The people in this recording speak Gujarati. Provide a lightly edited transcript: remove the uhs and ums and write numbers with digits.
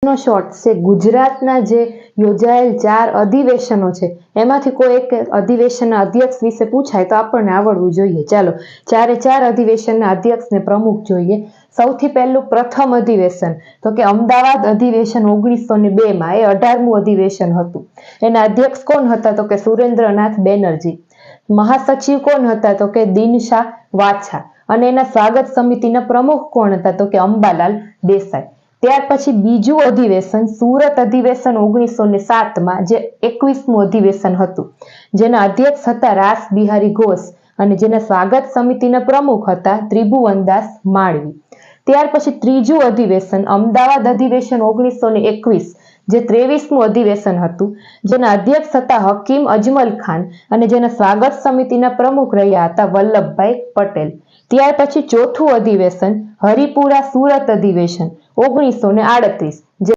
નો શોર્ટ છે ગુજરાતના જે યોજાયેલ 4 અધિવેશનો છે એમાંથી કોઈ એક અધિવેશનના અધ્યક્ષ વિશે પૂછાય તો આપણને આવડવું જોઈએ। ચાલો 4 અધિવેશનના અધ્યક્ષને પ્રમુખ જોઈએ। સૌથી પહેલું પ્રથમ અધિવેશન તો કે અમદાવાદ અધિવેશન 1902 એ 18મું અધિવેશન હતું। એના અધ્યક્ષ કોણ હતા તો કે સુરેન્દ્રનાથ બેનર્જી। મહાસચિવ કોણ હતા તો કે દિનશા વાછા અને એના સ્વાગત સમિતિના પ્રમુખ કોણ હતા તો કે અંબાલાલ દેસાઈ। ત્યાર પછી બીજું અધિવેશન સુરત અધિવેશન 1907 જે 21મું અધિવેશન હતું, જેના અધ્યક્ષ હતા રાસ બિહારી ઘોષ અને જેના સ્વાગત સમિતિના પ્રમુખ હતા ત્રિભુવનદાસ માળવી। ત્યાર પછી ત્રીજું અધિવેશન અમદાવાદ અધિવેશન 1921 જે 23મું અધિવેશન હતું, જેના અધ્યક્ષ હતા હકીમ અજમલ ખાન અને જેના સ્વાગત સમિતિના પ્રમુખ રહ્યા હતા વલ્લભભાઈ પટેલ। ત્યાર પછી ચોથું અધિવેશન હરિપુરા સુરત અધિવેશન 1938